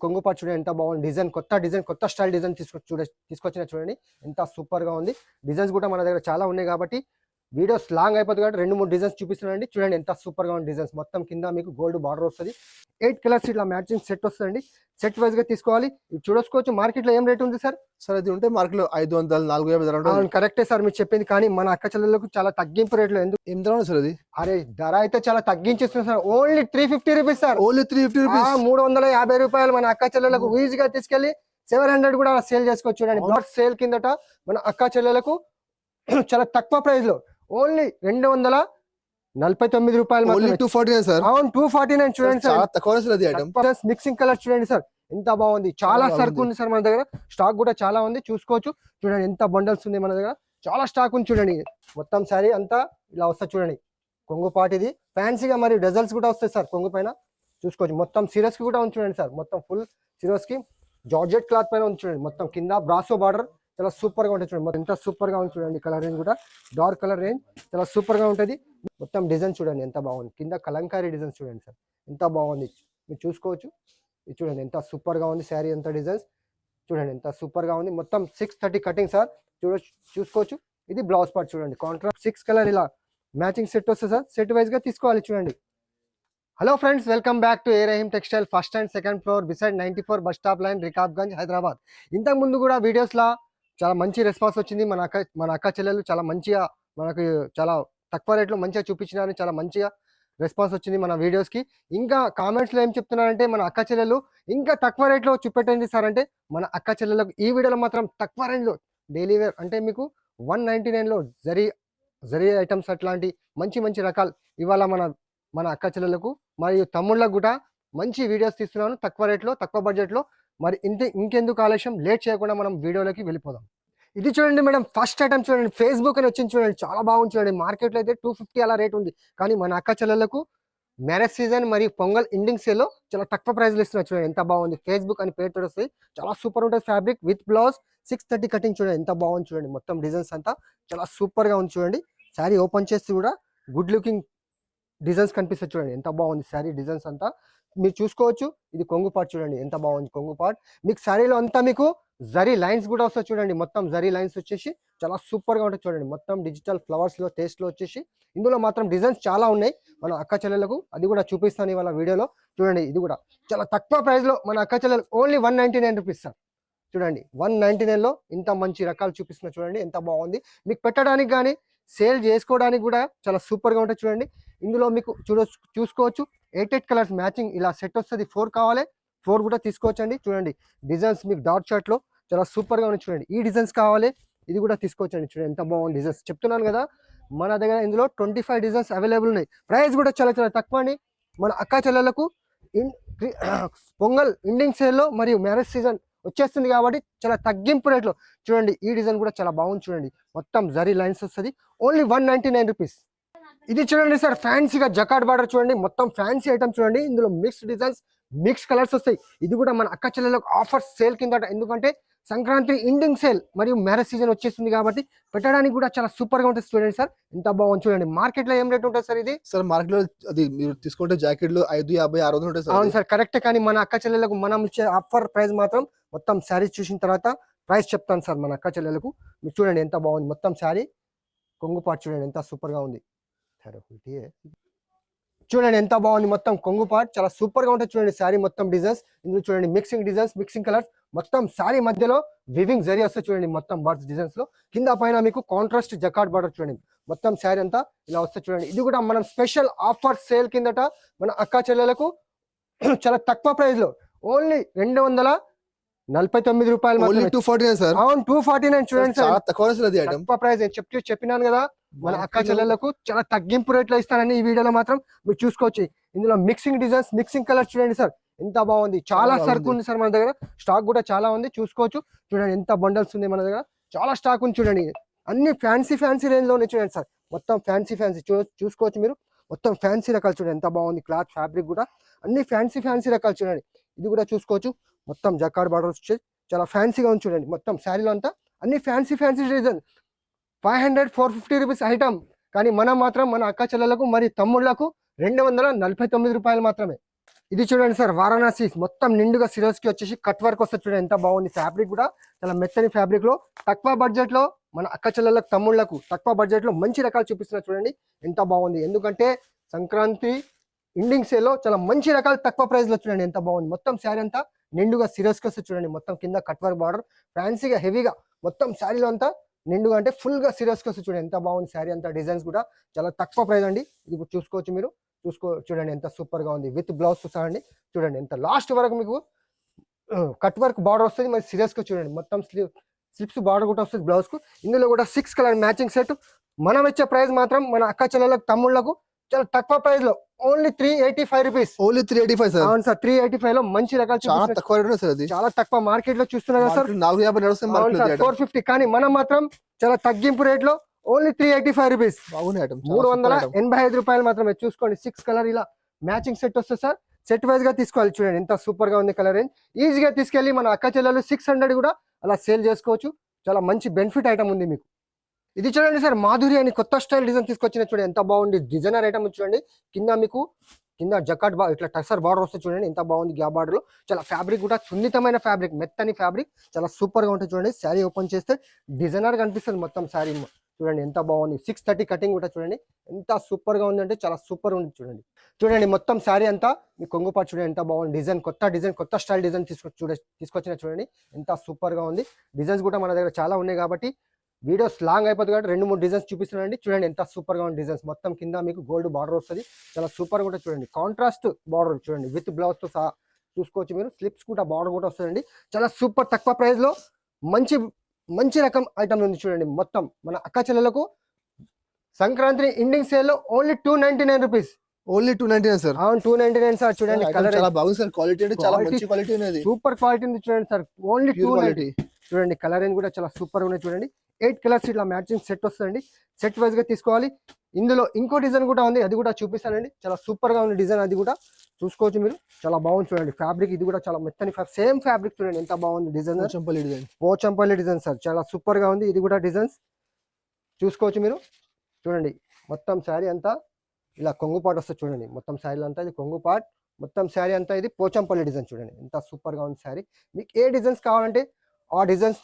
కొంగు పాటు చూడండి ఎంత బాగుంది. డిజైన్ కొత్త స్టైల్ డిజైన్ తీసుకొచ్చిన చూడండి ఎంత సూపర్ గా ఉంది. డిజైన్స్ కూడా మన దగ్గర చాలా ఉన్నాయి కాబట్టి వీడియోస్ లాంగ్ అయిపోతుంది కాబట్టి 2-3 డిజైన్స్ చూపిస్తున్నాండి. చూడండి ఎంత సూపర్ గా ఉంది. డిజైన్స్ మొత్తం కింద మీకు గోల్డ్ బార్డర్ వస్తుంది. 8 కలర్స్ ఇట్లా మ్యాచింగ్ సెట్ వస్తుందండి. సెట్ వైజ్ గా తీసుకోవాలి. ఇది చూడొచ్చుకోవచ్చు. మార్కెట్ లో ఏం రేట్ ఉంది సార్? సార్ అది ఉంటే మార్కెట్ లో 500 450 కరెక్టే సార్ మీరు చెప్పింది. కానీ మన అక్క చెల్లెలకు చాలా తగ్గింపు రేట్లో ఎందుకు ఏం ధర సార్ అది? అరే ధర అయితే చాలా తగ్గించేస్తుంది sir. Only 350 rupees sir. Only 350 rupees. 350 రూపాయలు మన అక్క చెల్లెలకు ఈజీగా తీసుకెళ్లి 700 కూడా సేల్ చేసుకోవచ్చు. చూడండి బ్లాక్ సేల్ కిందట మన అక్క చెల్లెలకు చాలా తక్కువ ప్రైస్ లో ఓన్లీ 249 రూపాయలు. 249 సార్. అవును 249 చూడండి సార్. చాలా తక్కువ అది ఐటమ్. మిక్సింగ్ కలర్ చూడండి సార్ ఎంత బాగుంది. చాలా సరుకు ఉంది సార్ మన దగ్గర. స్టాక్ కూడా చాలా ఉంది చూసుకోవచ్చు. చూడండి ఎంత బండల్స్ ఉంది మన దగ్గర. చాలా స్టాక్ ఉంది చూడండి. మొత్తం సారీ అంతా ఇలా వస్తుంది చూడండి. కొంగు పాటిది ఫ్యాన్సీగా మరియు డజల్స్ కూడా వస్తాయి సార్ కొంగు పైన చూసుకోవచ్చు. మొత్తం సిరస్ కి కూడా ఉంది చూడండి సార్. మొత్తం ఫుల్ సిరస్ కి జార్జెట్ క్లాత్ పైన ఉంది చూడండి. మొత్తం కింద బ్రాసో బార్డర్ చాలా సూపర్ గా ఉంటుంది చూడండి. ఎంత సూపర్ గా ఉంది చూడండి. కలర్ రేంజ్ కూడా డార్క్ కలర్ రేంజ్ చాలా సూపర్ గా ఉంటుంది. మొత్తం డిజైన్ చూడండి ఎంత బాగుంది. కింద కలంకారీ డిజైన్స్ చూడండి సార్ ఎంత బాగుంది. మీరు చూసుకోవచ్చు. ఇది చూడండి ఎంత సూపర్ గా ఉంది. శారీ ఎంత డిజైన్స్ చూడండి ఎంత సూపర్ గా ఉంది. మొత్తం 630 కటింగ్ సార్ చూసుకోవచ్చు. ఇది బ్లౌజ్ పార్ట్ చూడండి. కాంట్రాస్ట్ 6 కలర్ ఇలా మ్యాచింగ్ సెట్ వస్తుంది సార్. సెట్ వైజ్ గా తీసుకోవాలి చూడండి. Hello friends, welcome back to A Rahim textile, first and second floor beside 94 bus stop line, Rikabganj, Hyderabad. ఇంతకు ముందు కూడా వీడియోస్ లా చాలా మంచి రెస్పాన్స్ వచ్చింది. మన అక్క చెల్లెలు చాలా మంచిగా మనకు చాలా తక్కువ రేట్లో మంచిగా చూపించినారని చాలా మంచిగా రెస్పాన్స్ వచ్చింది మన వీడియోస్ కి. ఇంకా కామెంట్స్ లో ఏం చెప్తున్నారంటే మన అక్క చెల్లెలు ఇంకా తక్కువ రేట్లో చూపెట్టండి సార్ అంటే మన అక్క చెల్లెలకు ఈ వీడియోలో మాత్రం తక్కువ రేంజ్ లో డైలీ వేర్ అంటే మీకు 199 లో జరీ ఐటమ్స్ అట్లాంటి మంచి రకాలు ఇవాళ మన అక్క చెల్లెలకు మరియు తమ్ముళ్ళకు కూడా మంచి వీడియోస్ తీస్తున్నాను తక్కువ రేట్లో తక్కువ బడ్జెట్ లో. మరి ఇంకెందుకు ఆలస్యం, లేట్ చేయకుండా మనం వీడియోలోకి వెళ్ళిపోదాం. ఇది చూడండి మేడం, ఫస్ట్ ఐటమ్ చూడండి. ఫేస్బుక్ అని వచ్చింది చూడండి. చాలా బాగుంది చూడండి. మార్కెట్లో అయితే 250 అలా రేట్ ఉంది. కానీ మన అక్క చెల్లెలకు మ్యారేజ్ సీజన్ మరియు పొంగల్ ఎండింగ్ సేల్ లో చాలా తక్కువ ప్రైస్లు ఇస్తున్నారు చూడండి. ఎంత బాగుంది. ఫేస్బుక్ అని పేరుతో వస్తుంది. చాలా సూపర్ ఉంటుంది. ఫ్యాబ్రిక్ విత్ బ్లౌజ్ 630 కటింగ్ చూడండి ఎంత బాగుంది చూడండి. మొత్తం డిజైన్స్ అంతా చాలా సూపర్ గా ఉంది చూడండి. శారీ ఓపెన్ చేసి కూడా గుడ్ లుకింగ్ డిజైన్స్ కనిపిస్తుంది చూడండి. ఎంత బాగుంది శారీ డిజైన్స్ అంతా మీరు చూసుకోవచ్చు. ఇది కొంగు పార్ట్ చూడండి ఎంత బాగుంది. కొంగు పార్ట్ మీకు శారీలో అంతా మీకు జరీ లైన్స్ కూడా వస్తాయి చూడండి. మొత్తం జరీ లైన్స్ వచ్చేసి చాలా సూపర్ గా ఉంటుంది చూడండి. మొత్తం డిజిటల్ ఫ్లవర్స్ లో టేస్ట్ లో వచ్చేసి ఇందులో మాత్రం డిజైన్స్ చాలా ఉన్నాయి మన అక్క చెల్లెలకు. అది కూడా చూపిస్తాను ఇవాళ వీడియోలో. చూడండి ఇది కూడా చాలా తక్కువ ప్రైస్ లో మన అక్క చెల్లెలకు ఓన్లీ 199 రూపీస్ సార్. చూడండి 199 లో ఇంత మంచి రకాలు చూపిస్తున్నా చూడండి ఎంత బాగుంది. మీకు పెట్టడానికి కానీ సేల్ చేసుకోవడానికి కూడా చాలా సూపర్ గా ఉంటుంది చూడండి. ఇందులో మీకు చూసుకోవచ్చు 8 కలర్స్ మ్యాచింగ్ ఇలా సెట్ వస్తుంది. 4 కావాలి 4 కూడా తీసుకోవచ్చు అండి. చూడండి డిజైన్స్ మీకు డార్క్ షర్ట్ లో చాలా సూపర్ గా ఉంది చూడండి. ఈ డిజైన్స్ కావాలి ఇది కూడా తీసుకోవచ్చు అండి. చూడండి ఎంత బాగుంది డిజైన్స్. చెప్తున్నాను కదా మన దగ్గర ఇందులో 25 డిజైన్స్ అవైలబుల్ ఉన్నాయి. ప్రైస్ కూడా చాలా తక్కువ అండి. మన అక్క చెల్లెలకు పొంగల్ ఎండింగ్ సేల్ లో మరియు మ్యారేజ్ సీజన్ వచ్చేస్తుంది కాబట్టి చాలా తగ్గింపు రేట్లో చూడండి. ఈ డిజైన్ కూడా చాలా బాగుంది చూడండి. మొత్తం జరీ లైన్స్ వస్తుంది. Only 199 rupees. ఇది చూడండి సార్ ఫ్యాన్సీగా జకాట్ బార్డర్ చూడండి. మొత్తం ఫ్యాన్సీ ఐటమ్ చూడండి. ఇందులో మిక్స్ డిజైన్స్ మిక్స్ కలర్స్ వస్తాయి. ఇది కూడా మన అక్క చెల్లెలకు ఆఫర్ సేల్ కింద. ఎందుకంటే సంక్రాంతి ఎండింగ్ సేల్ మరియు మ్యారేజ్ సీజన్ వచ్చేస్తుంది కాబట్టి పెట్టడానికి కూడా చాలా సూపర్ గా ఉంటుంది చూడండి సార్ ఎంత బాగుంది చూడండి. మార్కెట్ లో ఏం రేట్ ఉంటుంది సార్ ఇది? సార్ మార్కెట్ లో అది మీరు తీసుకుంటే జాకెట్లు 550 600 ఉంటాయి సార్. అవును సార్ కరెక్ట్. కానీ మన అక్క చెల్లెలకు మనం ఇచ్చే ఆఫర్ ప్రైస్ మాత్రం మొత్తం శారీస్ చూసిన తర్వాత ప్రైస్ చెప్తాను సార్ మన అక్క చెల్లెలకు. మీరు చూడండి ఎంత బాగుంది. మొత్తం శారీ కొంగు పార్ట్ చూడండి ఎంత సూపర్ గా ఉంది. చూడండి ఎంత బాగుంది. మొత్తం కొంగు పార్ట్ చాలా సూపర్ గా ఉంటుంది చూడండి. శారీ మొత్తం డిజైన్స్ ఇందులో చూడండి. మిక్సింగ్ డిజైన్స్ మిక్సింగ్ కలర్స్ మొత్తం శారీ మధ్యలో వివింగ్ జరీ వస్తుంది చూడండి. మొత్తం బర్డ్స్ డిజైన్స్ లో కింద పైన మీకు కాంట్రాస్ట్ జకాట్ బార్డర్ చూడండి. మొత్తం శారీ అంతా ఇలా వస్తుంది చూడండి. ఇది కూడా మనం స్పెషల్ ఆఫర్ సేల్ కిందట మన అక్క చెల్లెలకు చాలా తక్కువ ప్రైస్ లో ఓన్లీ 249 రూపాయలు. 249 సార్. అవును 249 చూడండి సార్. తక్కువ ప్రైస్ చెప్పినాను కదా మన అక్క చెల్లెలకు చాలా తగ్గింపు రేట్లో ఇస్తానని ఈ వీడియోలో మాత్రం మీరు చూసుకోవచ్చు. ఇందులో మిక్సింగ్ డిజైన్స్ మిక్సింగ్ కలర్ చూడండి సార్ ఎంత బాగుంది. చాలా సరుకు ఉంది సార్ మన దగ్గర. స్టాక్ కూడా చాలా ఉంది చూసుకోవచ్చు. చూడండి ఎంత బండల్స్ ఉంది మన దగ్గర. చాలా స్టాక్ ఉంది చూడండి. అన్ని ఫ్యాన్సీ రేంజ్ లోనే చూడండి సార్. మొత్తం ఫ్యాన్సీ చూసుకోవచ్చు మీరు. మొత్తం ఫ్యాన్సీ రకాలు చూడండి ఎంత బాగుంది. క్లాత్ ఫ్యాబ్రిక్ కూడా అన్ని ఫ్యాన్సీ రకాలు చూడండి. ఇది కూడా చూసుకోవచ్చు. మొత్తం జకాడ్ బార్డర్ వచ్చి చాలా ఫ్యాన్సీగా ఉంది చూడండి. మొత్తం శారీలో అంతా అన్ని ఫ్యాన్సీ డిజైన్ 500-450 రూపీస్ ఐటమ్. కానీ మనం మాత్రం మన అక్క చెల్లెలకు మరియు తమ్ముళ్లకు 249 రూపాయలు మాత్రమే. ఇది చూడండి సార్, వారణాసి మొత్తం నిండుగా సిరోస్ కి వచ్చేసి కట్ వర్క్ వస్తుంది చూడండి, ఎంత బాగుంది. ఫ్యాబ్రిక్ కూడా చాలా మెత్తని ఫ్యాబ్రిక్ లో తక్కువ బడ్జెట్ లో మన అక్క చెల్లెళ్ళకు తమ్ముళ్లకు తక్కువ బడ్జెట్ లో మంచి రకాలు చూపిస్తున్నారు చూడండి, ఎంత బాగుంది. ఎందుకంటే సంక్రాంతి ఎండింగ్ సేల్ లో చాలా మంచి రకాలు తక్కువ ప్రైస్ లో చూడండి, ఎంత బాగుంది. మొత్తం శారీ అంతా నిండుగా సిరోస్ కి వస్తుంది చూడండి, మొత్తం కింద కట్ వర్క్ బార్డర్ ఫ్యాన్సీగా హెవీగా మొత్తం శారీలో అంతా నిండుగా అంటే ఫుల్ గా సిరోస్ కి వస్తుంది చూడండి, ఎంత బాగుంది. శారీ అంతా డిజైన్స్ కూడా చాలా తక్కువ ప్రైస్ అండి. ఇది చూసుకోవచ్చు మీరు, చూడండి ఎంత సూపర్ గా ఉంది. విత్ బ్లౌజ్ సహా అండి, చూడండి ఎంత లాస్ట్ వరకు మీకు కట్ వర్క్ బార్డర్ వస్తుంది. మరి సీరియస్ గా చూడండి, మొత్తం స్లిప్స్ బార్డర్ కూడా వస్తుంది బ్లౌజ్ కు. ఇందులో కూడా 6 కలర్ మ్యాచింగ్ సెట్. మనం ఇచ్చే ప్రైస్ మాత్రం మన అక్క చెల్లెలకు తమ్ముళ్లకు చాలా తక్కువ ప్రైస్ లో ఓన్లీ 385 రూపీస్. Only 385 sir. అవును సార్, 385 లో మంచి రకాలు చాలా తక్కువ రేట్ సార్. అది చాలా తక్కువ మార్కెట్ లో చూస్తున్నారు సార్, 450 నడుస్తుంది మార్కెట్ లో 450. కానీ మనం మాత్రం చాలా తగ్గింపు రేట్ లో ఓన్లీ 385 రూపీస్. బాగున్నాయి ఐటమ్, 385 రూపాయలు మాత్రమే. చూసుకోండి 6 కలర్ ఇలా మ్యాచింగ్ సెట్ వస్తుంది సార్. సెట్ వైజ్ గా తీసుకోవాలి చూడండి, ఎంత సూపర్ గా ఉంది కలర్ రేంజ్. ఈజీగా తీసుకెళ్లి మన అక్క చెల్లెలు 600 కూడా అలా సేల్ చేసుకోవచ్చు. చాలా మంచి బెనిఫిట్ ఐటమ్ ఉంది మీకు. ఇది చూడండి సార్, మాధురి అని కొత్త స్టైల్ డిజైన్ తీసుకొచ్చిన చూడండి, ఎంత బాగుంది. డిజైనర్ ఐటమ్ చూడండి, కింద మీకు కింద జకాట్ ఇట్లా టసర్ బార్డర్ వస్తుంది చూడండి, ఎంత బాగుంది. గ్యాప్ బార్డర్ లో చాలా ఫ్యాబ్రిక్ కూడా సున్నితమైన ఫ్యాబ్రిక్, మెత్తని ఫ్యాబ్రిక్, చాలా సూపర్ గా ఉంటుంది చూడండి. శారీ ఓపెన్ చేస్తే డిజైనర్ కనిపిస్తుంది మొత్తం శారీ చూడండి, ఎంత బాగుంది. 630 కటింగ్ కూడా చూడండి, ఎంత సూపర్ గా ఉంది అంటే చాలా సూపర్ ఉంది చూడండి. చూడండి మొత్తం శారీ అంతా మీ కొంగుపాటు చూడండి, ఎంత బాగుంది. డిజైన్ కొత్త స్టైల్ డిజైన్ తీసుకొచ్చిన చూడండి, ఎంత సూపర్ గా ఉంది. డిజైన్స్ కూడా మన దగ్గర చాలా ఉన్నాయి కాబట్టి వీడియోస్ లాంగ్ అయిపోతుంది కాబట్టి 2-3 డిజైన్స్ చూపిస్తున్నాండి. చూడండి ఎంత సూపర్ గా ఉంది డిజైన్స్. మొత్తం కింద మీకు గోల్డ్ బార్డర్ వస్తుంది, చాలా సూపర్ కూడా చూడండి. కాంట్రాస్ట్ బార్డర్ చూడండి, విత్ బ్లౌజ్ తో సహా చూసుకోవచ్చు మీరు. స్లిప్స్ కూడా బార్డర్ కూడా వస్తుందండి, చాలా సూపర్ తక్కువ ప్రైస్ లో మంచి రకం ఐటమ్ ఉంది చూడండి. మొత్తం మన అక్క చెల్లెలకు సంక్రాంతి ఎండింగ్ సేల్ లో ఓన్లీ 299 రూపీస్. Only 299 sir. అవును 299 సార్. చూడండి కలర్ చాలా బాగుంది సార్, క్వాలిటీ అంటే చాలా మంచి క్వాలిటీ ఉంది, సూపర్ క్వాలిటీ ఉంది చూడండి సార్. ఓన్లీ 290. చూడండి కలర్ రేంజ్ కూడా చాలా సూపర్ ఉన్నాయి చూడండి. 8 కలర్స్ ఇట్లా మ్యాచింగ్ సెట్ వస్తుందండి, సెట్ వైజ్ గా తీసుకోవాలి. ఇందులో ఇంకో డిజైన్ కూడా ఉంది, అది కూడా చూపిస్తానండి. చాలా సూపర్ గా ఉంది డిజైన్, అది కూడా చూసుకోవచ్చు మీరు. చాలా బాగుంది చూడండి ఫ్యాబ్రిక్, ఇది కూడా చాలా మెత్తని సేమ్ ఫ్యాబ్రిక్ చూడండి, ఎంత బాగుంది. డిజైన్ పోచంపల్లి డిజైన్ సార్, చాలా సూపర్ గా ఉంది. ఇది కూడా డిజైన్స్ చూసుకోవచ్చు మీరు. చూడండి మొత్తం శారీ అంతా ఇలా కొంగుపాటు వస్తుంది చూడండి, మొత్తం శారీలో అంతా ఇది కొంగుపాట్, మొత్తం శారీ అంతా ఇది పోచంపల్లి డిజైన్ చూడండి, ఎంత సూపర్ గా ఉంది శారీ. మీకు ఏ డిజైన్స్ కావాలంటే ఆ డిజైన్స్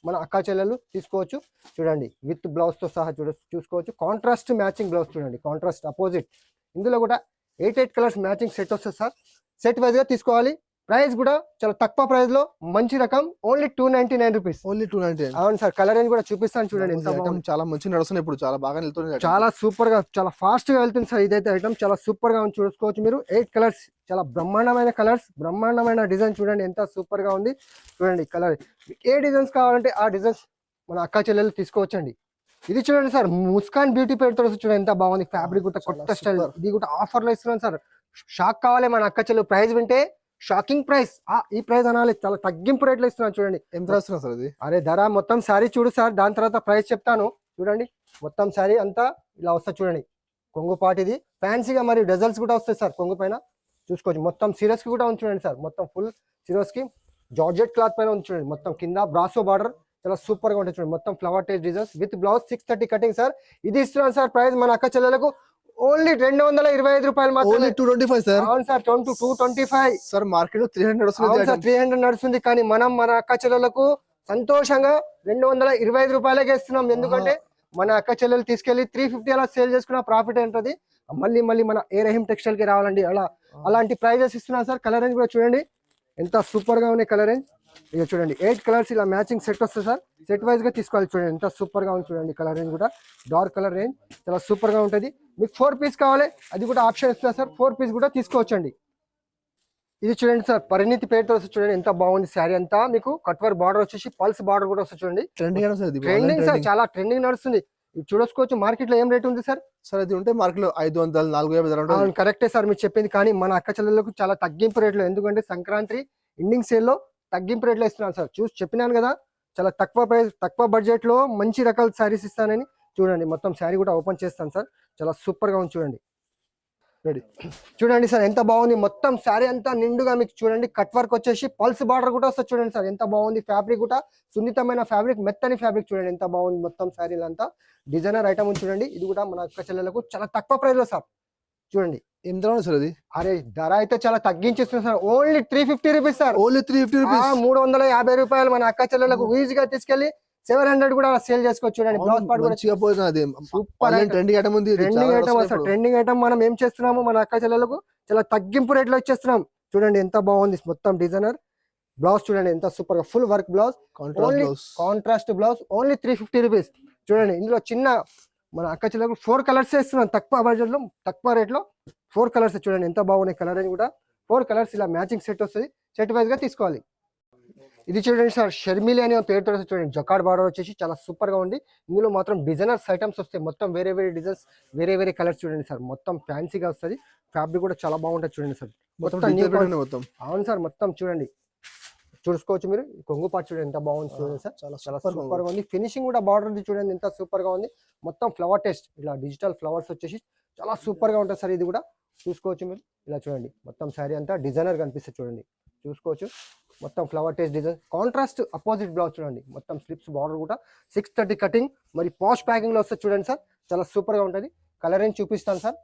మన అక్క చెల్లెలు తీసుకోవచ్చు చూడండి. విత్ బ్లౌజ్ తో సహా చూసుకోవచ్చు. కాంట్రాస్ట్ మ్యాచింగ్ బ్లౌజ్ చూడండి, కాంట్రాస్ట్ అపోజిట్. ఇందులో కూడా 8 కలర్స్ మ్యాచింగ్ సెట్ వస్తుంది సార్. సెట్ వైజ్ గా తీసుకోవాలి. ప్రైస్ కూడా చాలా తక్కువ ప్రైస్ లో మంచి రకం ఓన్లీ 299 రూపీస్. ఓన్లీ 299. అవును సార్, కలర్ రేంజ్ కూడా చూపిస్తాను చూడండి, ఎంత బాగుంది. చాలా మంచి నడుస్తుంది ఇప్పుడు, చాలా బాగా వెళ్తుంది, చాలా సూపర్ గా చాలా ఫాస్ట్ గా వెళ్తుంది సార్. ఇదైతే ఐటమ్ చాలా సూపర్ గా ఉంది, చూసుకోవచ్చు మీరు. 8 కలర్స్, చాలా బ్రహ్మాండమైన కలర్స్, బ్రహ్మాండమైన డిజైన్ చూడండి, ఎంత సూపర్ గా ఉంది చూడండి. కలర్ ఏ డిజైన్స్ కావాలంటే ఆ డిజైన్స్ మన అక్క చెల్లెలు తీసుకోవచ్చండి. ఇది చూడండి సార్, ముస్కాన్ బ్యూటీ పేరుతో చూడండి, ఎంత బాగుంది. ఫ్యాబ్రిక్ కూడా కొత్త స్టైల్, ఇది కూడా ఆఫర్ లో ఇస్తున్నాను సార్. షాక్ కావాలి మన అక్క చెల్లెలు, ప్రైస్ వింటే షాకింగ్ ప్రైస్. ఈ ప్రైస్ అనాలి, చాలా తగ్గింపు రేట్లో ఇస్తున్నాను చూడండి. ఎంత రాస్తున్నారు సార్ అది? అరే ధర మొత్తం శారీ చూడు సార్, దాని తర్వాత ప్రైస్ చెప్తాను చూడండి. మొత్తం శారీ అంతా ఇలా వస్తుంది చూడండి, కొంగుపాటు ఇది ఫ్యాన్సీగా, మరియు డజల్స్ కూడా వస్తాయి సార్ కొంగు పైన చూసుకోవచ్చు. మొత్తం సిరోస్ కి కూడా ఉంది చూడండి సార్, మొత్తం ఫుల్ సిరోస్ కి జార్జెట్ క్లాత్ పైన ఉంది చూడండి. మొత్తం కింద బ్రాసో బార్డర్ చాలా సూపర్ గా ఉంటుంది చూడండి. మొత్తం flower taste designs with blouse 630 cutting sir. ఇది ఇస్తున్నాను సార్ ప్రైస్ మన అక్క చెల్లెలకు ఓన్లీ 225 రూపాయలు మాత్రమే. Only 225 sir. అవును సార్, 225 సార్. మార్కెట్ 300 వస్తుంది సార్, 300 నడుస్తుంది. కానీ మనం మన అక్క చెల్లెలకు సంతోషంగా 225 రూపాయలకే ఇస్తున్నాం. ఎందుకంటే మన అక్క చెల్లెలు తీసుకెళ్లి 350 అలా సేల్ చేసుకున్న ప్రాఫిట్ ఏంటది. మళ్ళీ మన ఏ రహీం టెక్స్టైల్ కి రావాలండి, అలాంటి ప్రైజెస్ ఇస్తున్నాం సార్. కలర్ రేంజ్ కూడా చూడండి, ఎంత సూపర్ గా ఉన్నాయి కలర్ రేంజ్. ఇక చూడండి 8 కలర్స్ ఇలా మ్యాచింగ్ సెట్ వస్తుంది సార్. సెట్ వైజ్ గా తీసుకోవాలి చూడండి, ఎంత సూపర్ గా ఉంది చూడండి. కలర్ రేంజ్ కూడా డార్క్ కలర్ రేంజ్ చాలా సూపర్ గా ఉంటుంది. మీకు 4 పీస్ కావాలి, అది కూడా ఆప్షన్ ఇస్తున్నా సార్. 4 పీస్ కూడా తీసుకోవచ్చండి. ఇది చూడండి సార్, పరిణితి పేరుతో వస్తుంది చూడండి, ఎంత బాగుంది. శారీ అంతా మీకు కట్ వర్క్ బార్డర్ వచ్చేసి పల్స్ బార్డర్ కూడా వస్తుంది చూడండి. ట్రెండింగ్ సార్, చాలా ట్రెండింగ్ నడుస్తుంది. ఇది చూసుకోవచ్చు. మార్కెట్ లో ఏం రేట్ ఉంది సార్? సార్ అది ఉంటే మార్కెట్ లో 500, 450. కరెక్టే సార్ మీరు చెప్పింది. కానీ మన అక్క చెల్లెలకు చాలా తగ్గింపు రేట్లో, ఎందుకంటే సంక్రాంతి ఎండింగ్ సేల్ లో తగ్గింపు రేట్లో ఇస్తున్నాను సార్. చూసి చెప్పినాను కదా, చాలా తక్కువ ప్రైస్, తక్కువ బడ్జెట్ లో మంచి రకాల శారీస్ ఇస్తానని. చూడండి మొత్తం శారీ కూడా ఓపెన్ చేస్తాను సార్, చాలా సూపర్ గా ఉంది చూడండి. రెడీ చూడండి సార్, ఎంత బాగుంది. మొత్తం శారీ అంతా నిండుగా మీకు చూడండి కట్ వర్క్ వచ్చేసి పల్స్ బార్డర్ కూడా వస్తుంది చూడండి సార్, ఎంత బాగుంది. ఫ్యాబ్రిక్ కూడా సున్నితమైన ఫ్యాబ్రిక్, మెత్తని ఫ్యాబ్రిక్ చూడండి, ఎంత బాగుంది. మొత్తం శారీలు అంతా డిజైనర్ ఐటమ్ ఉంది చూడండి. ఇది కూడా మన అక్క చెల్లెలకు చాలా తక్కువ ప్రైస్ లో సార్. చూడండి. ఏం ధర ఉంది సార్ అది? అరే ధర అయితే చాలా తగ్గించేస్తున్నారు sir, only 350 rupees sir. Only 350 rupees. 350 రూపాయలు మన అక్క చెల్లెలకు ఈజీగా తీసుకెళ్లి 700 కూడా సేల్ చేసుకోవచ్చు. చూడండి బ్లౌజ్ పార్ట్ కూడా మంచిగా పోతుంది. అది సూపర్ ట్రెండింగ్ ఐటమ్ ఉంది. ట్రెండింగ్ ఐటమ్ అసలు ట్రెండింగ్ ఐటమ్. మనం ఏం చేస్తున్నాము మన అక్క చెల్లెలకు చాలా తగ్గింపు రేట్లో ఇచ్చేస్తున్నాం. చూడండి ఎంత బాగుంది మొత్తం డిజైనర్ బ్లౌజ్. చూడండి ఎంత సూపర్ గా full work blouse, only contrast blouse, only 350 rupees. చూడండి ఇందులో చిన్న మన అక్క చెల్లెలకు 4 కలర్స్ ఇస్తున్నాం తక్కువ బడ్జెట్ లో తక్కువ రేట్ లో. 4 కలర్స్ చూడండి ఎంత బాగున్నాయి. కలర్ అని కూడా 4 కలర్స్ ఇలా మ్యాచింగ్ సెట్ వస్తుంది. సెట్ వైజ్ గా తీసుకోవాలి. ఇది చూడండి సార్ షర్మిలి అనే పేరుతో చూడండి జకార్డ్ బార్డర్ వచ్చేసి చాలా సూపర్ గా ఉంది. ఇందులో మాత్రం డిజైనర్స్ ఐటమ్స్ వస్తాయి. మొత్తం వేరే వేరే డిజైన్స్, వేరే వేరే కలర్స్ చూడండి సార్. మొత్తం ఫ్యాన్సీగా వస్తుంది. ఫ్యాబ్రిక్ కూడా చాలా బాగుంటుంది చూడండి సార్. మొత్తం అవును సార్ మొత్తం చూడండి చూసుకోవచ్చు మీరు. కొంగు పాటు చూడండి ఎంత బాగుంది చూడండి సార్. చాలా సూపర్ గా ఉంది. ఫినిషింగ్ కూడా బార్డర్ చూడండి ఎంత సూపర్ గా ఉంది. మొత్తం ఫ్లవర్ టెస్ట్ ఇలా డిజిటల్ ఫ్లవర్స్ వచ్చేసి చాలా సూపర్ గా ఉంటుంది సార్. ఇది కూడా చూసుకోవచ్చు మీరు. ఇలా చూడండి మొత్తం శారీ అంతా డిజైనర్ కనిపిస్తుంది చూడండి. చూసుకోవచ్చు మొత్తం flower taste design, contrast opposite blouse చూడండి. మొత్తం స్లిప్స్ బార్డర్ కూడా 630 కటింగ్, మరి పాష్ ప్యాకింగ్ లో వస్తుంది చూడండి సార్. చాలా సూపర్ గా ఉంటుంది. కలర్ రేంజ్ చూపిస్తాను సార్.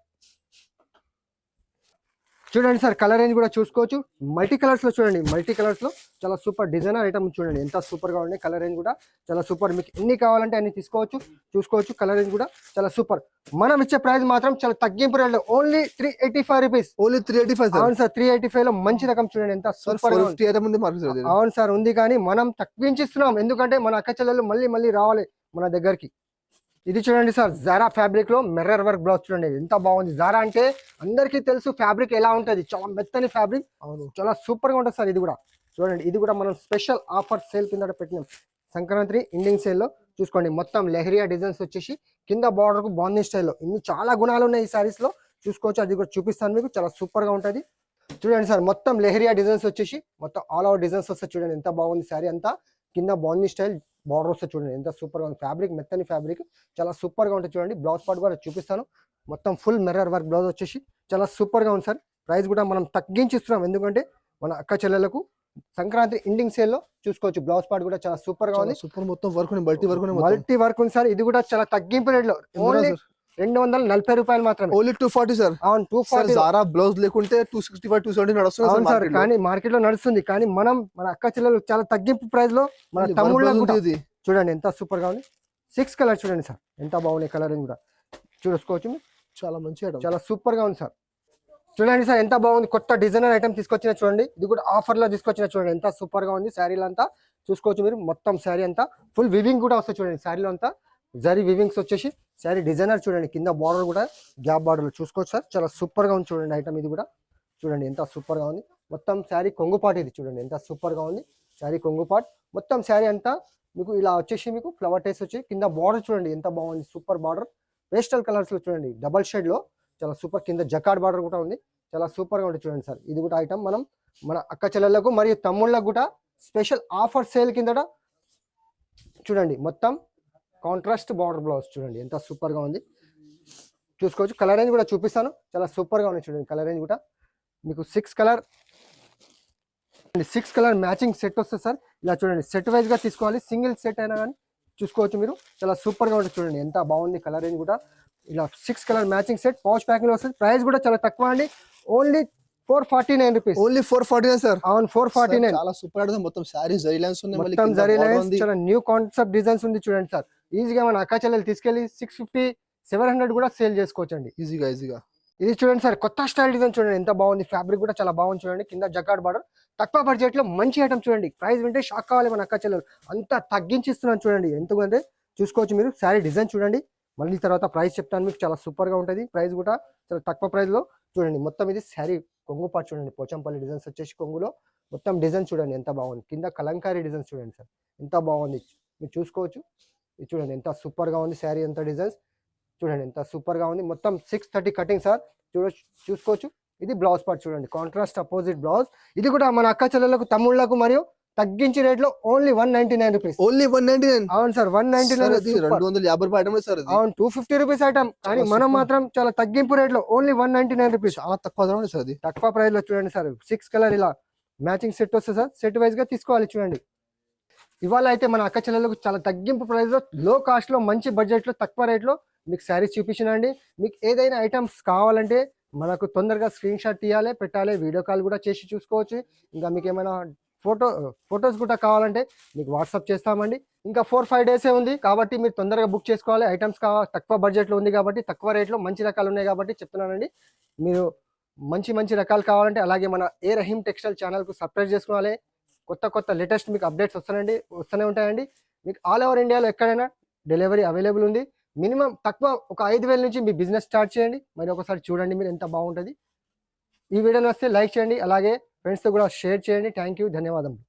చూడండి సార్ కలర్ రేంజ్ కూడా చూసుకోవచ్చు. మల్టీ కలర్స్ లో చూడండి, మల్టీ కలర్స్ లో చాలా సూపర్ డిజైనర్ ఐటమ్ చూడండి ఎంత సూపర్ గా ఉంది. కలర్ రేంజ్ కూడా చాలా సూపర్. మీకు ఎన్ని కావాలంటే అన్ని తీసుకోవచ్చు. చూసుకోవచ్చు కలర్ రేంజ్ కూడా చాలా సూపర్. మనం ఇచ్చే ప్రైస్ మాత్రం చాలా తగ్గింపు రేట్ లో ఓన్లీ 385 రూపీస్. ఓన్లీ 385. అవును సార్ 385 లో మంచి రకం చూడండి ఎంత సూపర్. అవును సార్ ఉంది, కానీ మనం తగ్గించిస్తున్నాం ఎందుకంటే మన అక్క చెల్లెలు మళ్ళీ మళ్ళీ రావాలి మన దగ్గరికి. ఇది చూడండి సార్ జారా ఫ్యాబ్రిక్ లో మిర్రర్ వర్క్ బ్లౌజ్ చూడండి ఎంత బాగుంది. జారా అంటే అందరికీ తెలుసు ఫ్యాబ్రిక్ ఎలా ఉంటుంది, చాలా మెత్తని ఫ్యాబ్రిక్. అవును చాలా సూపర్ గా ఉంటుంది సార్. ఇది కూడా చూడండి, ఇది కూడా మనం స్పెషల్ ఆఫర్ సేల్ కింద పెట్టినాం సంక్రాంతి ఎండింగ్ సేల్ లో. చూసుకోండి మొత్తం లెహరియా డిజైన్స్ వచ్చేసి కింద బార్డర్ కు బాందీ స్టైల్లో. ఇన్ని చాలా గుణాలు ఉన్నాయి ఈ సారీస్ లో. చూసుకోవచ్చు, అది కూడా చూపిస్తాను మీకు. చాలా సూపర్ గా ఉంటుంది. చూడండి సార్ మొత్తం లెహరియా డిజైన్స్ వచ్చేసి మొత్తం ఆల్ ఓవర్ డిజైన్స్ వస్తాయి చూడండి ఎంత బాగుంది. శారీ అంతా కింద బాందీ స్టైల్ బార్డర్ వస్తే చూడండి ఎంత సూపర్ గా ఉంది. ఫ్యాబ్రిక్ మెత్తని ఫ్యాబ్రిక్ చాలా సూపర్ గా ఉంటుంది చూడండి. బ్లౌజ్ పార్ట్ కూడా చూపిస్తాను. మొత్తం ఫుల్ మిర్రర్ వర్క్ బ్లౌజ్ వచ్చేసి చాలా సూపర్ గా ఉంది సార్. ప్రైస్ కూడా మనం తగ్గించిస్తున్నాం ఎందుకంటే మన అక్క చెల్లెలకు సంక్రాంతి ఎండింగ్ సేల్ లో. చూసుకోవచ్చు బ్లౌజ్ పార్ట్ కూడా చాలా సూపర్ గా ఉంది. సూపర్ మొత్తం వర్క్ ఉంది, మల్టీ వర్క్ ఉంది సార్. ఇది కూడా చాలా తగ్గింపు రేట్ లో ఓన్లీ 240 రూపాయలు మాత్రమే. Only 240 sir. అవును 240. జారా బ్లౌజ్ లేకుంటే 265 270 నడుస్తుంది. అవును సార్, కానీ మార్కెట్ లో నడుస్తుంది. కానీ మనం మన అక్క చెల్లెలు చాలా తగ్గింపు ప్రైస్ లో మన తమ్ముళ్ళకు చూడండి ఎంత సూపర్ గా ఉంది. 6 కలర్ చూడండి సార్ ఎంత బాగున్నాయి. కలర్ కూడా చూసుకోవచ్చు. చాలా మంచి ఐటమ్, చాలా సూపర్ గా ఉంది సార్. చూడండి సార్ ఎంత బాగుంది. కొత్త డిజైనర్ ఐటమ్ తీసుకొచ్చిన చూడండి. ఇది కూడా ఆఫర్ లో తీసుకొచ్చిన చూడండి ఎంత సూపర్ గా ఉంది. శారీలో అంతా చూసుకోవచ్చు మీరు. మొత్తం శారీ అంతా ఫుల్ వివింగ్ కూడా వస్తుంది చూడండి. శారీలో అంతా జరీ వివింగ్స్ వచ్చేసి శారీ డిజైనర్ చూడండి. కింద బార్డర్ కూడా గ్యాప్ బార్డర్ లో చూసుకోవచ్చు సార్. చాలా సూపర్ గా ఉంది చూడండి ఐటమ్. ఇది కూడా చూడండి ఎంత సూపర్ గా ఉంది. మొత్తం శారీ కొంగుపాటు ఇది చూడండి ఎంత సూపర్ గా ఉంది. శారీ కొంగుపాటు మొత్తం శారీ అంతా మీకు ఇలా వచ్చేసి మీకు ఫ్లవర్ టేస్ట్ వచ్చి కింద బార్డర్ చూడండి ఎంత బాగుంది. సూపర్ బార్డర్ పేస్టల్ కలర్స్ లో చూడండి డబల్ షేడ్ లో చాలా సూపర్. కింద జకార్డ్ బార్డర్ కూడా ఉంది. చాలా సూపర్ గా ఉంటుంది చూడండి సార్. ఇది కూడా ఐటమ్ మనం మన అక్క చెల్లెళ్లకు మరియు తమ్ముళ్ళకు కూడా స్పెషల్ ఆఫర్ సేల్ కింద చూడండి. మొత్తం కాంట్రాస్ట్ బార్డర్ బ్లౌజ్ చూడండి ఎంత సూపర్ గా ఉంది. చూసుకోవచ్చు. కలర్ రేంజ్ కూడా చూపిస్తాను. చాలా సూపర్ గా ఉంది చూడండి. కలర్ రేంజ్ కూడా మీకు 6 కలర్ మ్యాచింగ్ సెట్ వస్తుంది సార్. ఇలా చూడండి సెట్ వైజ్ గా తీసుకోవాలి. సింగిల్ సెట్ అయినా కానీ చూసుకోవచ్చు మీరు. చాలా సూపర్ గా ఉంటుంది చూడండి ఎంత బాగుంది. కలర్ రేంజ్ కూడా ఇలా 6 colour matching set pouch packing లో వస్తుంది. ప్రైస్ కూడా చాలా తక్కువ అండి, ఓన్లీ 449 రూపీస్. Only 449 sir. అవును 449. చాలా సూపర్ ఐటమ్. మొత్తం శారీ జరీ లైన్స్ ఉన్నాయి, మొత్తం జరీ లైన్స్, చాలా న్యూ కాన్సెప్ట్ డిజైన్స్ ఉంది చూడండి సార్. ఈజీగా మన అక్క చెల్లెలు తీసుకెళ్లి 650 700 కూడా సేల్ చేసుకోవచ్చు అండి ఈజీగా. ఇది చూడండి సార్ కొత్త స్టైల్ డిజైన్ చూడండి ఎంత బాగుంది. ఫ్యాబ్రిక్ కూడా చాలా బాగుంది చూడండి. కింద జకార్డ్ బార్డర్ తక్కువ బడ్జెట్ లో మంచి ఐటమ్ చూడండి. ప్రైస్ వింటే షాక్ కావాలి మన అక్క చెల్లెలు. అంతా తగ్గించిస్తున్నాను చూడండి. ఎందుకంటే చూసుకోవచ్చు మీరు. శారీ డిజైన్ చూడండి. మళ్ళీ తర్వాత ప్రైస్ చెప్తాను మీకు. చాలా సూపర్ గా ఉంటుంది. ప్రైస్ కూడా చాలా తక్కువ ప్రైస్ లో చూడండి. మొత్తం ఇది శారీ కొంగు పాటు చూడండి. పోచంపల్లి డిజైన్స్ వచ్చేసి కొంగులో మొత్తం డిజైన్ చూడండి ఎంత బాగుంది. కింద కలంకారీ డిజైన్స్ చూడండి సార్ ఎంత బాగుంది. మీరు చూసుకోవచ్చు. ఇది చూడండి ఎంత సూపర్ గా ఉంది. శారీ ఎంత డిజైన్స్ చూడండి ఎంత సూపర్ గా ఉంది. మొత్తం 630 కటింగ్ సార్. చూసుకోవచ్చు. ఇది బ్లౌజ్ పార్ట్ చూడండి. Contrast opposite blouse. ఇది కూడా మన అక్క చెల్లెలకు తమ్ముళ్లకు మరియు తగ్గించి రేట్ లో ఓన్లీ 199 రూపీస్. ఓన్లీ 199. అవును సార్ 199. 250 రూపాయలు ఐటమ్ సార్. అవును 250 రూపీస్ ఐటమ్, కానీ మనం మాత్రం చాలా తగ్గింపు రేట్ లో ఓన్లీ 199 రూపీస్. చాలా తక్కువ ధర సార్. అది తక్కువ ప్రైస్ లో చూడండి సార్. 6 కలర్ ఇలా మ్యాచింగ్ సెట్ వస్తుంది సార్. సెట్ వైజ్ గా తీసుకోవాలి చూడండి. ఇవాళ అయితే మన అక్క చెల్లెలకు చాలా తగ్గింపు ప్రైస్ లో లో కాస్ట్ లో మంచి బడ్జెట్ లో తక్కువ రేట్ లో మీకు శారీస్ చూపించినండి. మీకు ఏదైనా ఐటమ్స్ కావాలంటే మనకు తొందరగా స్క్రీన్ షాట్ తీయాలి, పెట్టాలి, వీడియో కాల్ కూడా చేసి చూసుకోవచ్చు. ఇంకా మీకు ఏమైనా ఫొటోస్ కూడా కావాలంటే మీకు వాట్సాప్ చేస్తామండి. ఇంకా 4-5 డేసే ఉంది కాబట్టి మీరు తొందరగా బుక్ చేసుకోవాలి. ఐటమ్స్ తక్కువ బడ్జెట్లో ఉంది కాబట్టి, తక్కువ రేట్లో మంచి రకాలు ఉన్నాయి కాబట్టి చెప్తున్నానండి. మీరు మంచి రకాలు కావాలంటే అలాగే మన ఏ రహీం టెక్స్టైల్ ఛానల్కు సబ్స్క్రైబ్ చేసుకోవాలి. కొత్త లేటెస్ట్ మీకు అప్డేట్స్ వస్తూనే ఉంటాయండి. మీకు ఆల్ ఓవర్ ఇండియాలో ఎక్కడైనా డెలివరీ అవైలబుల్ ఉంది. మినిమం తక్కువ ఒక 5,000 నుంచి మీ బిజినెస్ స్టార్ట్ చేయండి. మరి ఒకసారి చూడండి మీరు ఎంత బాగుంటుంది. ఈ వీడియో నచ్చితే లైక్ చేయండి, అలాగే ఫ్రెండ్స్తో కూడా షేర్ చేయండి. థ్యాంక్ యూ, ధన్యవాదములు.